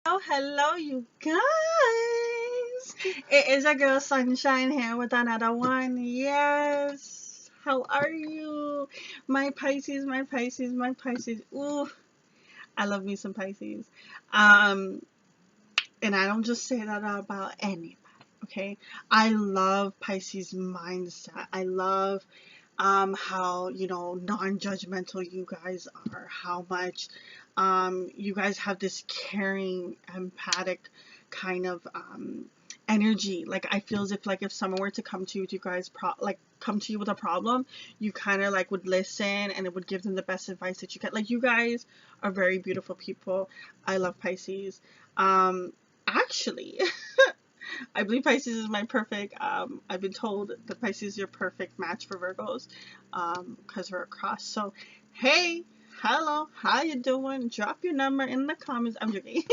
Oh, hello, you guys. It is a girl Sunshine here with another one. Yes. How are you? My Pisces, my Pisces, my Pisces. Ooh, I love me some Pisces. Um, and I don't just say that about anybody, okay? I love Pisces mindset. I love how non-judgmental you guys are, how much you guys have this caring, empathic kind of energy. Like I feel as if like if someone were to come to you guys come to you with a problem, you kind of like would listen and it would give them the best advice that you can. Like you guys are very beautiful people. I love Pisces. Actually I believe Pisces is my perfect. I've been told that Pisces is your perfect match for Virgos, because we're a cross. So, hey, hello, how you doing? Drop your number in the comments. I'm joking.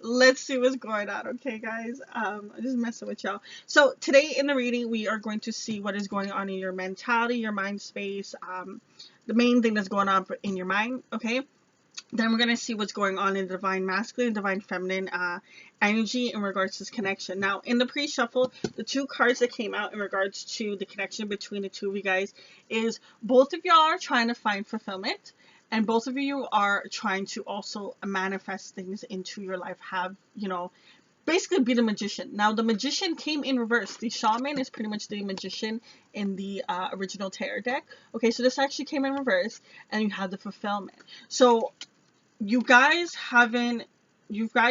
Let's see what's going on, okay, guys? I'm just messing with y'all. So today in the reading, we are going to see what is going on in your mentality, your mind space. The main thing that's going on in your mind, okay? Then we're going to see what's going on in the divine masculine and divine feminine energy in regards to this connection. Now, in the pre-shuffle, the two cards that came out in regards to the connection between the two of you guys is both of y'all are trying to find fulfillment, and both of you are trying to also manifest things into your life, have, basically be the magician. Now, the magician came in reverse. The shaman is pretty much the magician in the original tarot deck. Okay, so this actually came in reverse, and you have the fulfillment. So you guys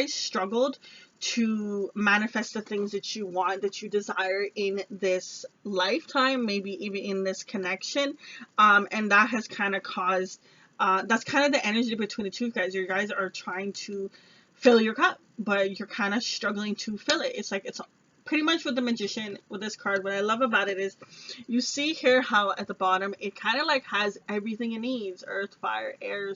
struggled to manifest the things that you want, that you desire in this lifetime, maybe even in this connection, and that has kind of caused that's kind of the energy between the two of you guys. You guys are trying to fill your cup, but you're kind of struggling to fill it. It's like it's pretty much with the magician with this card. What I love about it is you see here how at the bottom it kind of like has everything it needs: earth, fire, air,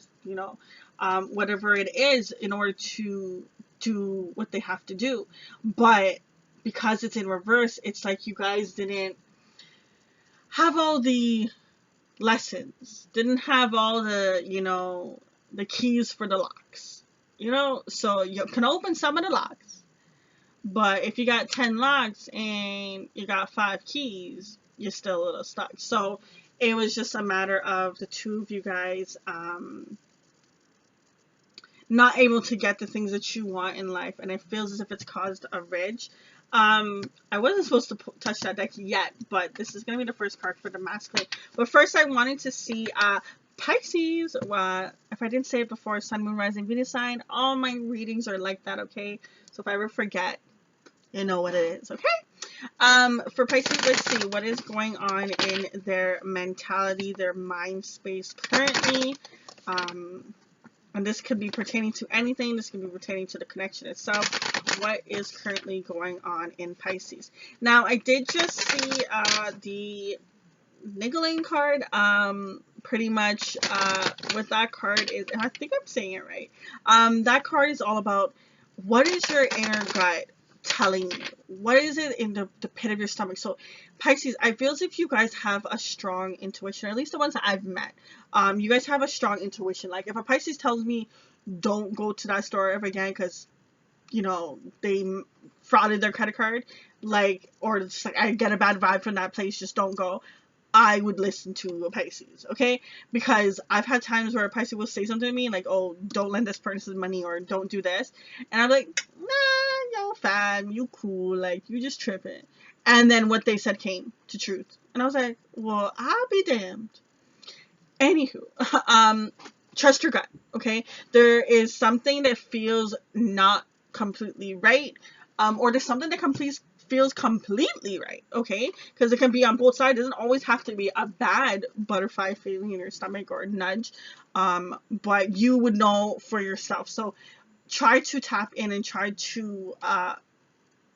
whatever it is, in order to do what they have to do. But because it's in reverse, it's like you guys didn't have all the lessons, didn't have all the keys for the locks. So you can open some of the locks, but if you got 10 locks and you got 5 keys, you're still a little stuck. So it was just a matter of the two of you guys not able to get the things that you want in life, and it feels as if it's caused a ridge. I wasn't supposed to touch that deck yet, but this is going to be the first card for the masculine. But first I wanted to see Pisces. If I didn't say it before, Sun, Moon, Rising, Venus sign. All my readings are like that, okay? So if I ever forget, you know what it is, okay? For Pisces, let's see what is going on in their mentality, their mind space currently. And this could be pertaining to anything. This could be pertaining to the connection itself. What is currently going on in Pisces? Now, I did just see the niggling card. Pretty much what that card is, and I think I'm saying it right. That card is all about what is your inner gut telling you? What is it in the pit of your stomach? So Pisces, I feel as if you guys have a strong intuition, or at least the ones that I've met. You guys have a strong intuition. Like if a Pisces tells me don't go to that store ever again because they frauded their credit card, like, or just like I get a bad vibe from that place, just don't go, I would listen to a Pisces, okay? Because I've had times where a Pisces will say something to me like, oh, don't lend this person money or don't do this. And I'm like, nah, yo, fam, you cool. Like, you just tripping. And then what they said came to truth. And I was like, well, I'll be damned. Anywho, trust your gut, okay? There is something that feels not completely right, or there's something that feels completely right, okay? Because it can be on both sides. It doesn't always have to be a bad butterfly feeling in your stomach or a nudge, but you would know for yourself. So try to tap in and try to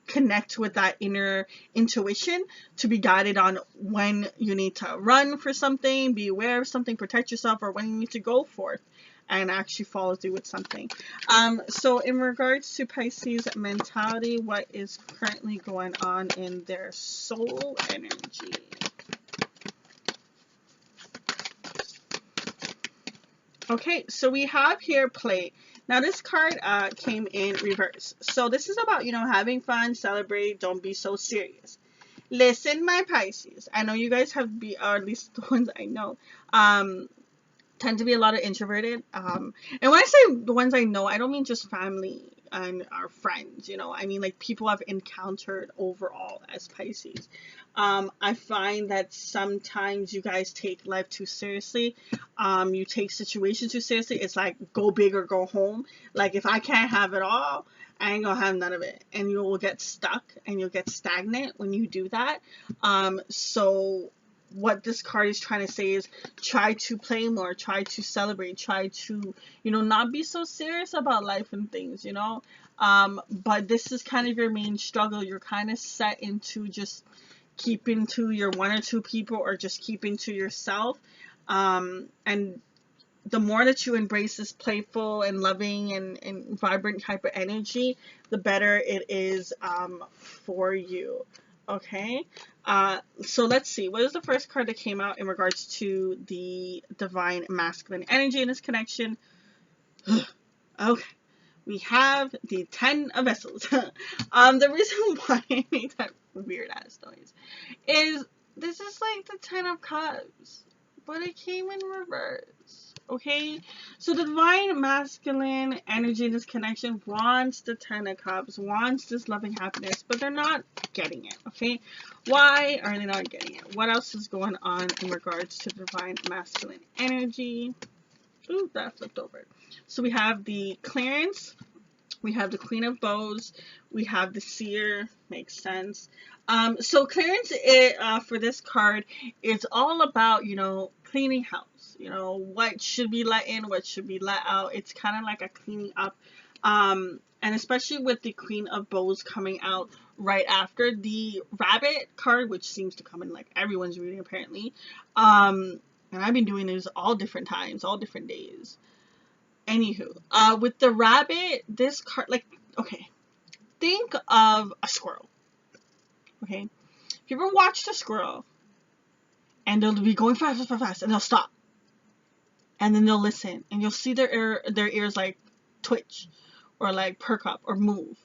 connect with that inner intuition to be guided on when you need to run for something, be aware of something, protect yourself, or when you need to go forth and actually follow through with something. So in regards to Pisces mentality, what is currently going on in their soul energy? Okay, so we have here play. Now this card came in reverse. So this is about, having fun, celebrate, don't be so serious. Listen, my Pisces. I know you guys have or at least the ones I know, tend to be a lot of introverted. And when I say the ones I know, I don't mean just family and our friends, I mean like people I've encountered overall as Pisces. I find that sometimes you guys take life too seriously. You take situations too seriously. It's like go big or go home. Like if I can't have it all, I ain't gonna have none of it. And you will get stuck and you'll get stagnant when you do that. So what this card is trying to say is try to play more, try to celebrate, try to, not be so serious about life and things, but this is kind of your main struggle. You're kind of set into just keeping to your one or two people or just keeping to yourself. And the more that you embrace this playful and loving and vibrant type of energy, the better it is for you. Okay, so let's see. What is the first card that came out in regards to the divine masculine energy in this connection? Okay, we have the 10 of Vessels. The reason why I made that weird ass noise is this is like the 10 of Cups, but it came in reverse. Okay, so the divine masculine energy in this connection wants the 10 of Cups, wants this loving happiness, but they're not getting it. Okay, why are they not getting it? What else is going on in regards to divine masculine energy? Ooh, that flipped over. So we have the clearance, we have the Queen of Bows, we have the Seer, makes sense. So clearance for this card is all about, cleaning house. What should be let in, what should be let out. It's kind of like a cleaning up. And especially with the Queen of Bows coming out right after the Rabbit card, which seems to come in like everyone's reading apparently. And I've been doing this all different times, all different days. Anywho, with the Rabbit, this card, like, okay, think of a squirrel. Okay, if you ever watched a squirrel, and they'll be going fast, fast, fast, fast, and they'll stop, and then they'll listen, and you'll see their ears like twitch, or like perk up, or move,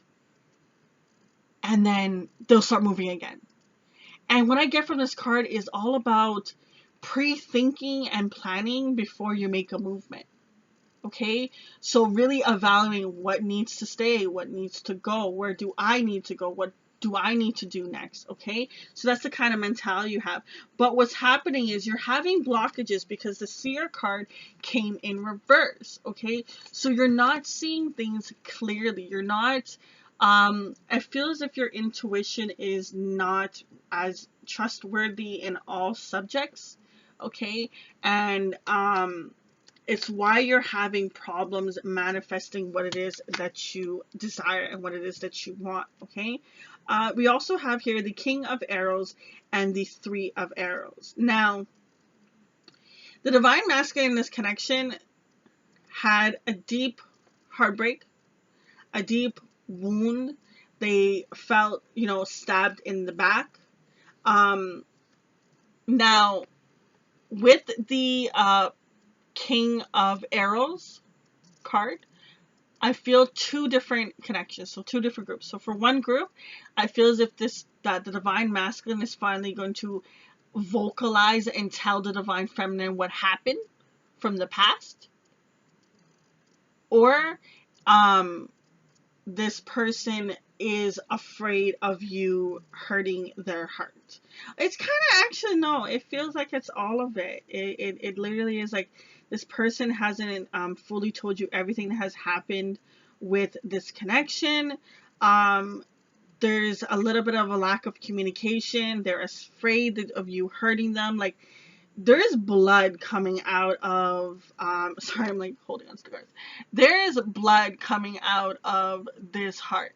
and then they'll start moving again. And what I get from this card is all about pre-thinking and planning before you make a movement. Okay, so really evaluating what needs to stay, what needs to go, where do I need to go, what do I need to do next? Okay, so that's the kind of mentality you have. But what's happening is you're having blockages because the Seer card came in reverse. Okay, so you're not seeing things clearly. You're not, I feel as if your intuition is not as trustworthy in all subjects. Okay, and it's why you're having problems manifesting what it is that you desire and what it is that you want, okay? We also have here the King of Arrows and the Three of Arrows. Now, the Divine Masculine in this connection had a deep heartbreak, a deep wound. They felt, stabbed in the back. Now, with the King of Arrows card, I feel two different connections, so two different groups. So for one group, I feel as if that the Divine Masculine is finally going to vocalize and tell the Divine Feminine what happened from the past. Or this person is afraid of you hurting their heart. It's kind of actually, no, it feels like it's all of it. It literally is like this person hasn't fully told you everything that has happened with this connection. There's a little bit of a lack of communication. They're afraid of you hurting them. Like, there's blood coming out of, sorry, I'm like holding on to the cards. There is blood coming out of this heart.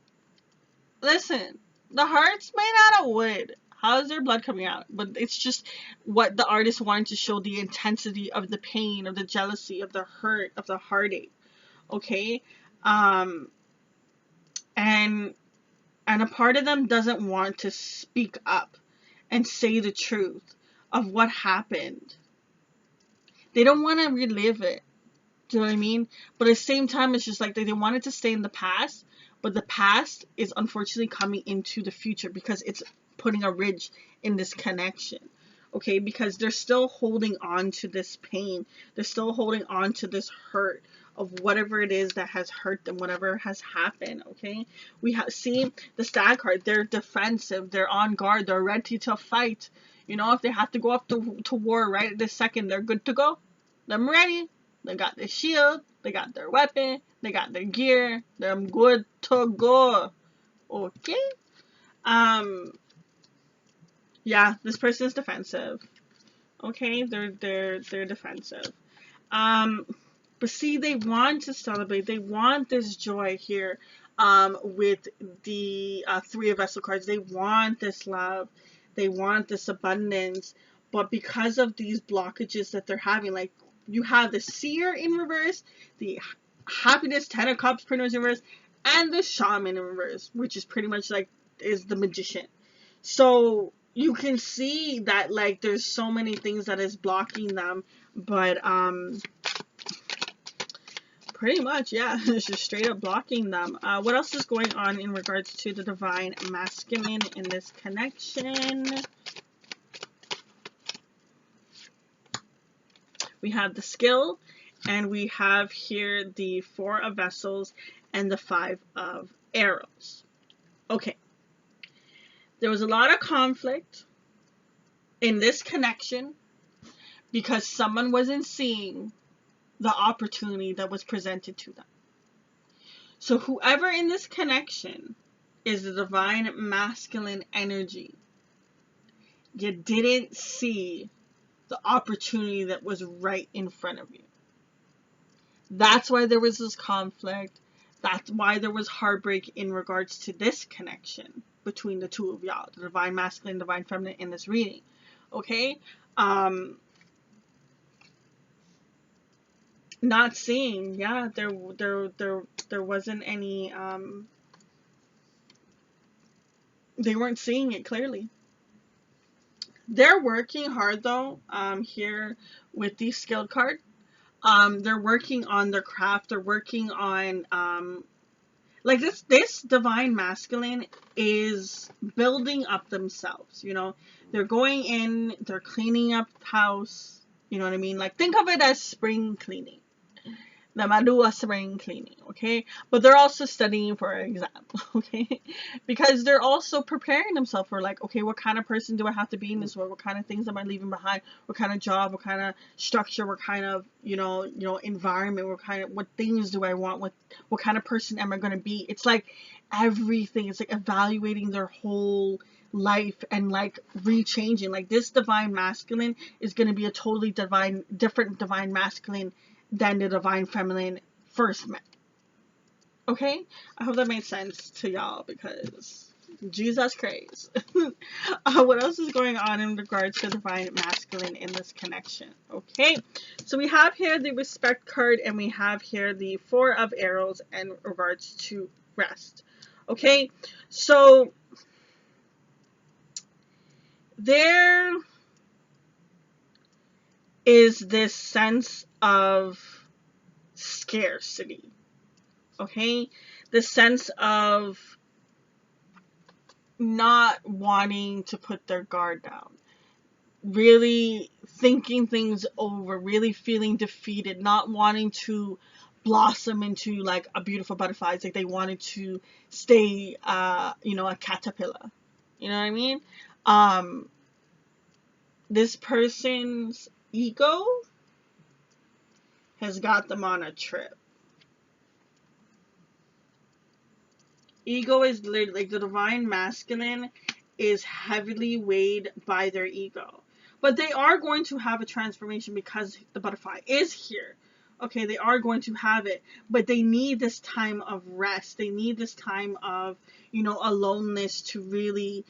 Listen, the heart's made out of wood. How is there blood coming out? But it's just what the artist wanted to show, the intensity of the pain, of the jealousy, of the hurt, of the heartache. Okay? And a part of them doesn't want to speak up and say the truth of what happened. They don't want to relive it. Do you know what I mean? But at the same time, it's just like they wanted to stay in the past, but the past is unfortunately coming into the future because it's putting a ridge in this connection. Okay, because they're still holding on to this pain. They're still holding on to this hurt of whatever it is that has hurt them, whatever has happened. Okay, we have seen the Stag card. They're defensive. They're on guard. They're ready to fight. You know, if they have to go off to war right at this second, they're good to go. Them ready. They got their shield, they got their weapon, they got their gear, they're good to go. Okay? Yeah, this person is defensive. Okay, they're defensive. But see, they want to celebrate. They want this joy here. With the Three of Vessel cards, they want this love. They want this abundance. But because of these blockages that they're having, like you have the Seer in reverse, the Happiness, Ten of Cups, Prince in reverse, and the Shaman in reverse, which is pretty much like is the Magician. So you can see that like there's so many things that is blocking them, but pretty much, yeah, it's just straight up blocking them. What else is going on in regards to the Divine Masculine in this connection? We have the Skill, and we have here the Four of Vessels and the Five of Arrows. Okay. There was a lot of conflict in this connection because someone wasn't seeing the opportunity that was presented to them. So whoever in this connection is the Divine Masculine energy, you didn't see the opportunity that was right in front of you. That's why there was this conflict. That's why there was heartbreak in regards to this connection between the two of y'all, the Divine Masculine, Divine Feminine in this reading. Okay? Not seeing, yeah, there wasn't any, they weren't seeing it clearly. They're working hard though, here with the Skilled card. They're working on their craft. They're working on, like this Divine Masculine is building up themselves, you know. They're going in, they're cleaning up the house, you know what I mean? Like, think of it as spring cleaning. The Madua spring cleaning, okay? But they're also studying for an exam, okay? Because they're also preparing themselves for, like, okay, what kind of person do I have to be in this world? What kind of things am I leaving behind? What kind of job? What kind of structure? What kind of, you know, environment? What things do I want? What kind of person am I going to be? It's like everything. It's like evaluating their whole life and like rechanging. Like, this Divine Masculine is going to be a totally different Divine Masculine than the Divine Feminine first met. Okay? I hope that made sense to y'all because Jesus Christ. What else is going on in regards to Divine Masculine in this connection? Okay? So we have here the Respect card and we have here the Four of Arrows in regards to rest. Okay? So there is this sense of scarcity, okay? The sense of not wanting to put their guard down, really thinking things over, really feeling defeated, not wanting to blossom into like a beautiful butterfly. It's like they wanted to stay, you know, a caterpillar. You know what I mean? This person's ego has got them on a trip. Ego is literally, like, the Divine Masculine is heavily weighed by their ego. But they are going to have a transformation because the butterfly is here. Okay, they are going to have it. But they need this time of rest. They need this time of, you know, aloneness to really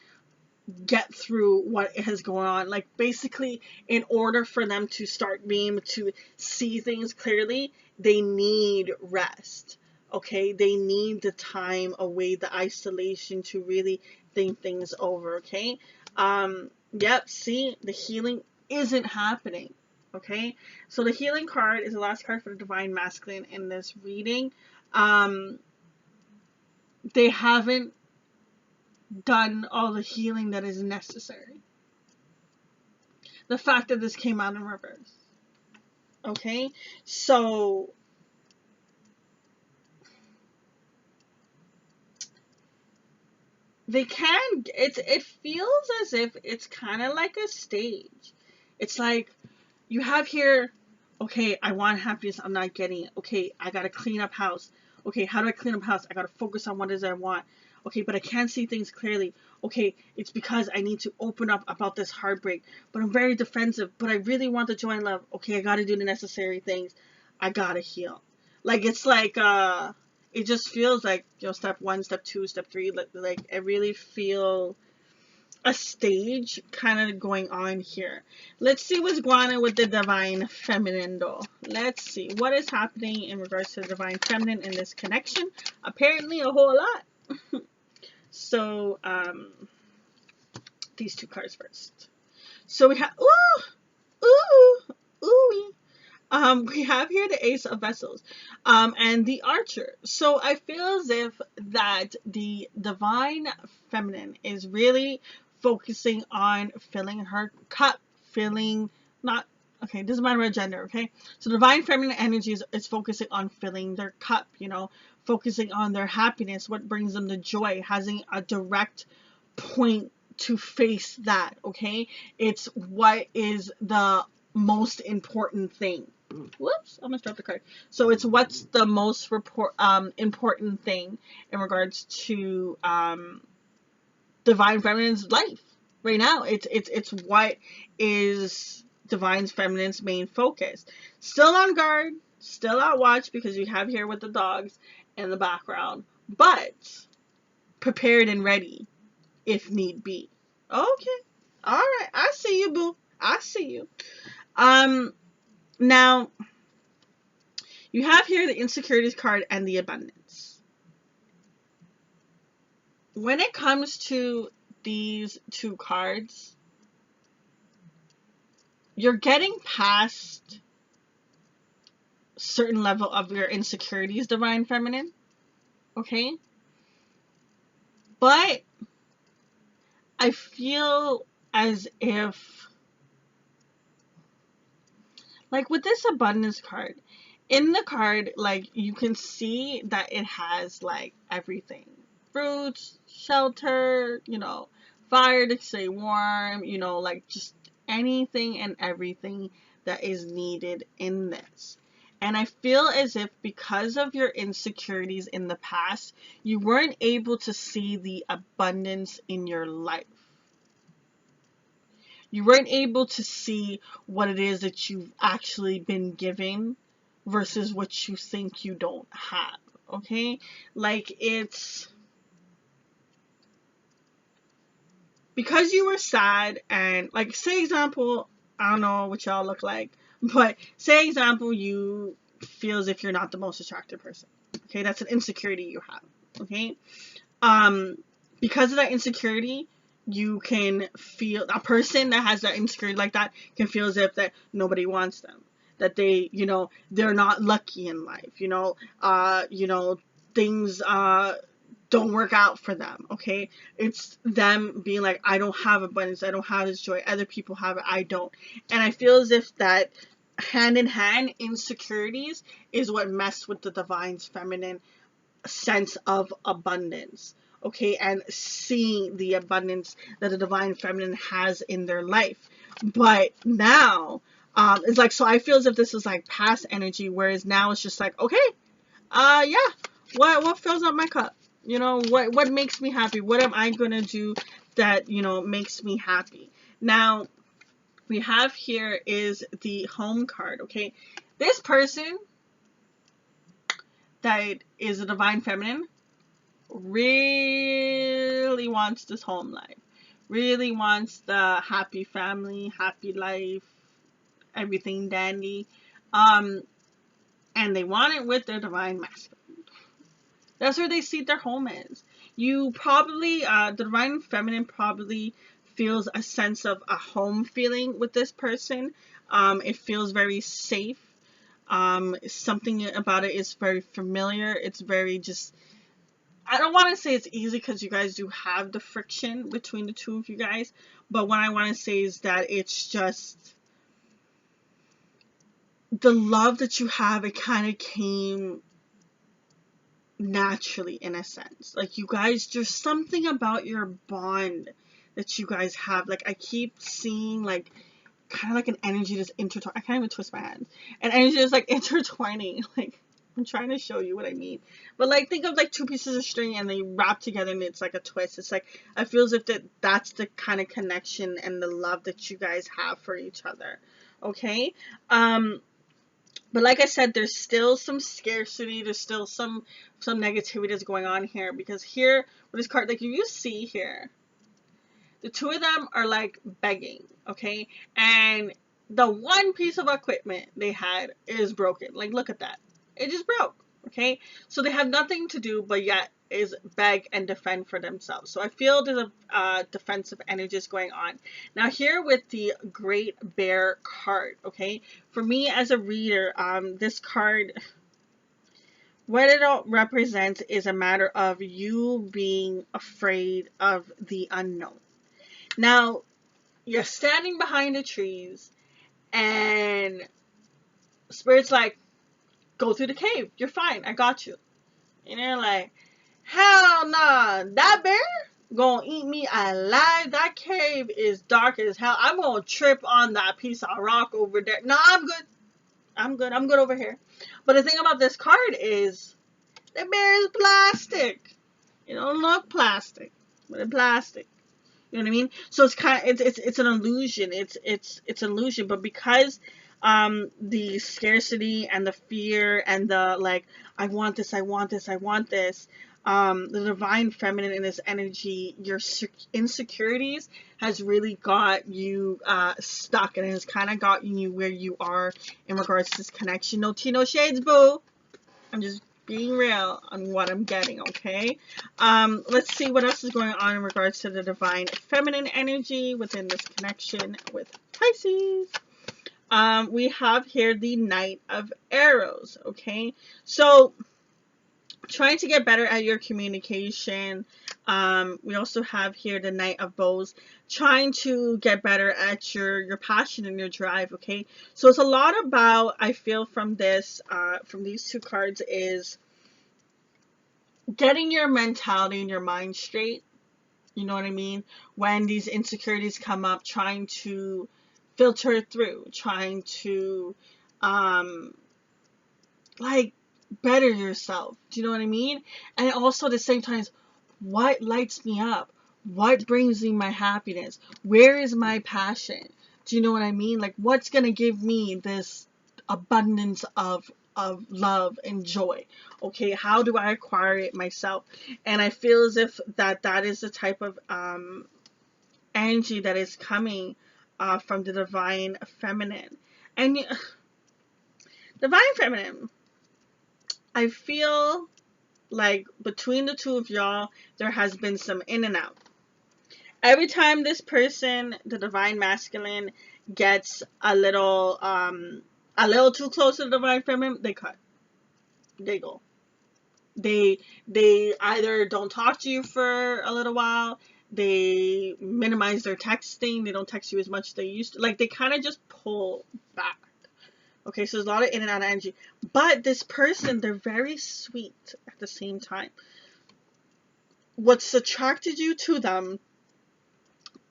get through what has going on. Like, basically, in order for them to start being able to see things clearly, they need rest. Okay, they need the time away, the isolation to really think things over. Okay, yep, see, the healing isn't happening. Okay, so the healing card is the last card for the divine masculine in this reading. Um, they haven't done all the healing that is necessary. The fact that this came out in reverse. Okay, so they can, it feels as if it's kind of like a stage. It's like you have here, okay, I want happiness, I'm not getting it. Okay, I gotta clean up house. Okay, how do I clean up house? I gotta focus on what it is I want. Okay, but I can't see things clearly. Okay, it's because I need to open up about this heartbreak, but I'm very defensive, but I really want the joy and love. Okay, I gotta do the necessary things. I gotta heal. Like, it's like, it just feels like, step one, step two, step three, like I really feel a stage kind of going on here. Let's see what's going on with the divine feminine though. Let's see what is happening in regards to the divine feminine in this connection. Apparently a whole lot. So these two cards first. So we have ooh. We have here the Ace of Vessels, and the Archer. So I feel as if that the divine feminine is really focusing on filling her cup, filling, not, okay, doesn't matter about gender, okay? So divine feminine energy is focusing on filling their cup, focusing on their happiness, what brings them the joy, having a direct point to face that, okay? It's what is the most important thing. Whoops, I almost dropped the card. So it's what's the most important thing in regards to divine feminine's life right now. It's what is divine feminine's main focus. Still on guard, still on watch, because you have here with the dogs in the background, but prepared and ready if need be. Okay, all right, I see you, boo. I see you. Now, you have here the insecurities card and the abundance. When it comes to these two cards, you're getting past a certain level of your insecurities, divine feminine. Okay? But I feel as if, like with this abundance card, in the card, like, you can see that it has like everything: fruits, shelter, fire to stay warm, like just anything and everything that is needed in this. And I feel as if because of your insecurities in the past, you weren't able to see the abundance in your life. You weren't able to see what it is that you've actually been given versus what you think you don't have. Okay? Like, it's because you were sad, and like, say example, I don't know what y'all look like, but say example, you feel as if you're not the most attractive person. Okay? That's an insecurity you have. Okay? Because of that insecurity, you can feel, a person that has that insecurity like that can feel as if that nobody wants them, that they, they're not lucky in life, things don't work out for them. Okay, it's them being like, I don't have abundance, I don't have this joy, other people have it, I don't. And I feel as if that hand in hand, insecurities is what messed with the divine feminine sense of abundance. Okay, and seeing the abundance that the divine feminine has in their life. But now, it's like, so I feel as if this is like past energy, whereas now it's just like, okay, yeah, what fills up my cup? What makes me happy? What am I gonna do that, makes me happy? Now, we have here is the home card, okay? This person that is a divine feminine really wants this home life, really wants the happy family, happy life, everything dandy, and they want it with their divine masculine. That's where they see their home is. You probably, the divine feminine probably feels a sense of a home feeling with this person. It feels very safe. Something about it is very familiar. It's very just, I don't want to say it's easy because you guys do have the friction between the two of you guys, but what I want to say is that it's just the love that you have, it kind of came naturally in a sense. Like, you guys, there's something about your bond that you guys have. Like, I keep seeing like kind of like an energy that's intertwining. I can't even twist my hands. An energy that's like intertwining. Like, I'm trying to show you what I mean. But like, think of like two pieces of string and they wrap together and it's like a twist. It's like, I feel as if that's the kind of connection and the love that you guys have for each other. Okay? But like I said, there's still some scarcity. There's still some negativity that's going on here. Because here, with this card, like you see here, the two of them are like begging, okay? And the one piece of equipment they had is broken. Like, look at that. It just broke, okay? So they have nothing to do but yet is beg and defend for themselves. So I feel there's a defensive energies going on. Now here with the Great Bear card, okay? For me as a reader, this card, what it represents is a matter of you being afraid of the unknown. Now, you're standing behind the trees and Spirit's like, go through the cave. You're fine. I got you. And you're like, hell nah. That bear gonna eat me alive. That cave is dark as hell. I'm gonna trip on that piece of rock over there. No, I'm good. I'm good. I'm good over here. But the thing about this card is the bear is plastic. It don't look plastic, but it's plastic. You know what I mean? So it's kind of, it's an illusion. It's an illusion. But because the scarcity and the fear and the like, I want this, I want this, I want this, the divine feminine in this energy, your insecurities has really got you stuck, and it has kind of gotten you where you are in regards to this connection. No tea, no shades, boo. I'm just being real on what I'm getting, okay? Let's see what else is going on in regards to the divine feminine energy within this connection with Pisces. We have here the Knight of Arrows, okay? So, trying to get better at your communication. We also have here the Knight of Bows, trying to get better at your passion and your drive, okay? So it's a lot about, I feel from this, from these two cards, is getting your mentality and your mind straight. You know what I mean? When these insecurities come up, trying to filter it through, trying to, like, better yourself. Do you know what I mean? And also at the same time, what lights me up? What brings me my happiness? Where is my passion? Do you know what I mean? Like, what's going to give me this abundance of love and joy? Okay, how do I acquire it myself? And I feel as if that is the type of energy that is coming from the divine feminine. And divine feminine, I feel like between the two of y'all, there has been some in and out. Every time this person, the divine masculine, gets a little too close to the divine feminine, they cut. They go. They either don't talk to you for a little while, they minimize their texting, they don't text you as much as they used to. Like, they kind of just pull back. Okay, so there's a lot of in and out of energy. But this person, they're very sweet at the same time. What's attracted you to them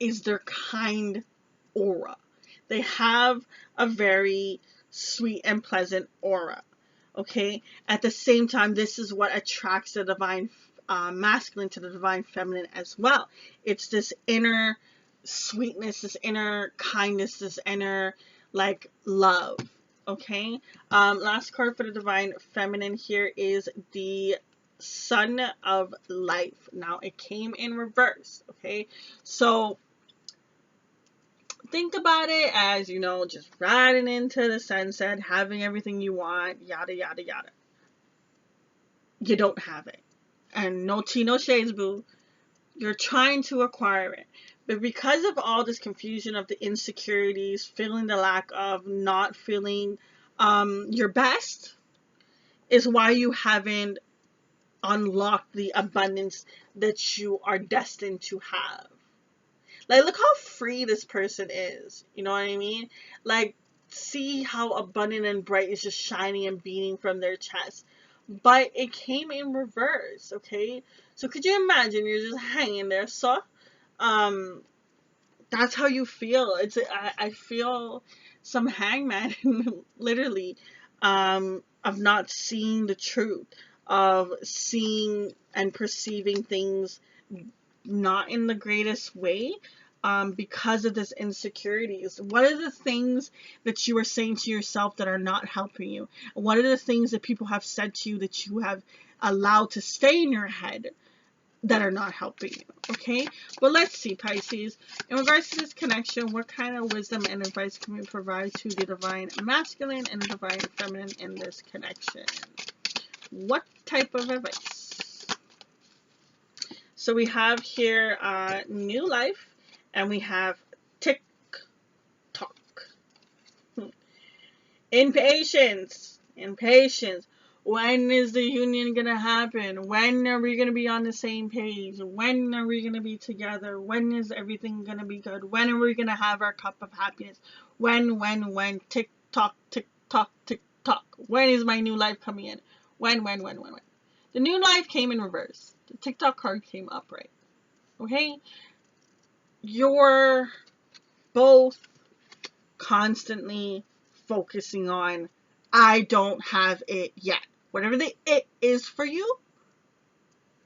is their kind aura. They have a very sweet and pleasant aura. Okay? At the same time, this is what attracts the divine masculine to the divine feminine as well. It's this inner sweetness, this inner kindness, this inner, like, love. Okay, last card for the divine feminine here is the Sun of Life. Now, it came in reverse, okay? So, think about it as, you know, just riding into the sunset, having everything you want, yada, yada, yada. You don't have it. And no tea, no shades, boo. You're trying to acquire it. But because of all this confusion of the insecurities, feeling the lack of, not feeling your best, is why you haven't unlocked the abundance that you are destined to have. Like, look how free this person is. You know what I mean? Like, see how abundant and bright is just shining and beaming from their chest. But it came in reverse, okay? So could you imagine you're just hanging there, so um that's how you feel. I feel some hangman literally, of not seeing the truth, of seeing and perceiving things not in the greatest way, because of this insecurities. What are the things that you are saying to yourself that are not helping you? What are the things that people have said to you that you have allowed to stay in your head that are not helping you? Okay, but let's see, Pisces, in regards to this connection, what kind of wisdom and advice can we provide to the divine masculine and the divine feminine in this connection? What type of advice? So we have here new life, and we have tick tock. Impatience. When is the union gonna happen? When are we gonna be on the same page? When are we gonna be together? When is everything gonna be good? When are we gonna have our cup of happiness? When? Tick tock, tick tock, tick tock. When is my new life coming in? When? The new life came in reverse. The TikTok card came upright. Okay? You're both constantly focusing on, I don't have it yet. Whatever the it is for you,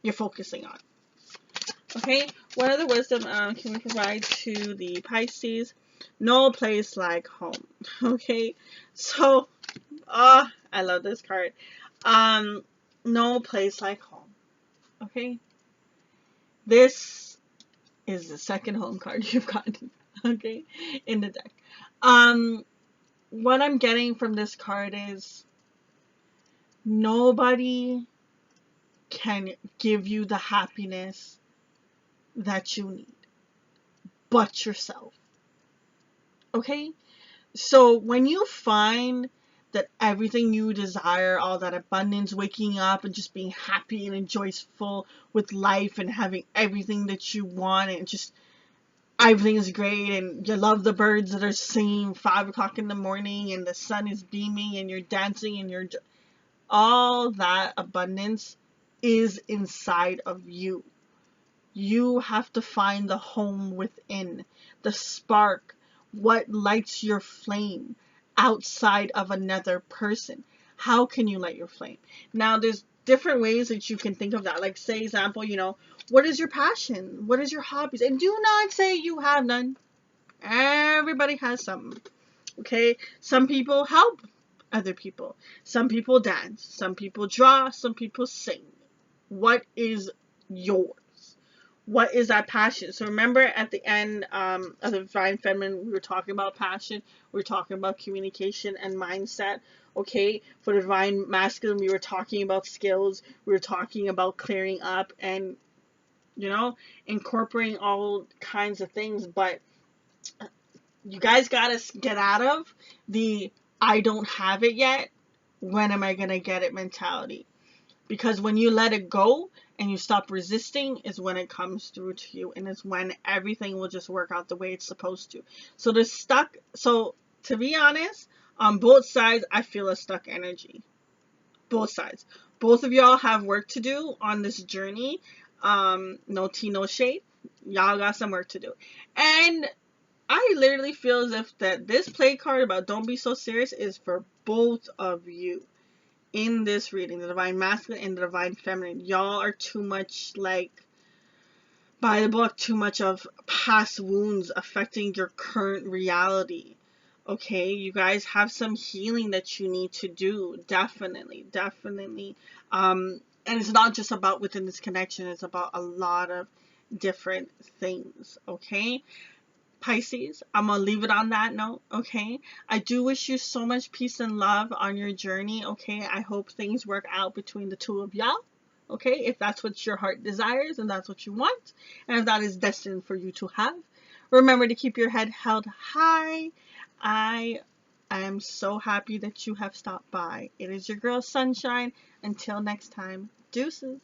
you're focusing on. Okay? What other wisdom can we provide to the Pisces? No place like home. Okay? So, I love this card. No place like home. Okay? This is the second home card you've gotten, okay, in the deck. What I'm getting from this card is nobody can give you the happiness that you need but yourself. Okay? So when you find that everything you desire, all that abundance, waking up and just being happy and joyful with life and having everything that you want, and just everything is great, and you love the birds that are singing 5 o'clock in the morning, and the sun is beaming, and you're dancing, and you're all that abundance is inside of you. You have to find the home within, the spark, what lights your flame outside of another person. How can you light your flame? Now, there's different ways that you can think of that. Like, say, example, what is your passion? What is your hobbies? And do not say you have none. Everybody has something. Okay? Some people help other people. Some people dance. Some people draw. Some people sing. What is yours? What is that passion? So remember, at the end of the Divine Feminine, we were talking about passion. We were talking about communication and mindset. Okay? For the Divine Masculine, we were talking about skills. We were talking about clearing up and, incorporating all kinds of things. But you guys got to get out of the I don't have it yet. When am I going to get it mentality? Because when you let it go and you stop resisting is when it comes through to you, and it's when everything will just work out the way it's supposed to. So to be honest, on both sides, I feel a stuck energy. Both sides. Both of y'all have work to do on this journey. No tea, no shade. Y'all got some work to do. And I literally feel as if that this play card about don't be so serious is for both of you. In this reading, the Divine Masculine and the Divine Feminine, y'all are too much like, by the book, too much of past wounds affecting your current reality. Okay, you guys have some healing that you need to do. Definitely. And it's not just about within this connection, it's about a lot of different things. Okay, Pisces, I'm going to leave it on that note, okay? I do wish you so much peace and love on your journey, okay? I hope things work out between the two of y'all, Okay, if that's what your heart desires and that's what you want, and if that is destined for you to have, remember to keep your head held high. I am so happy that you have stopped by. It is your girl Sunshine. Until next time, deuces.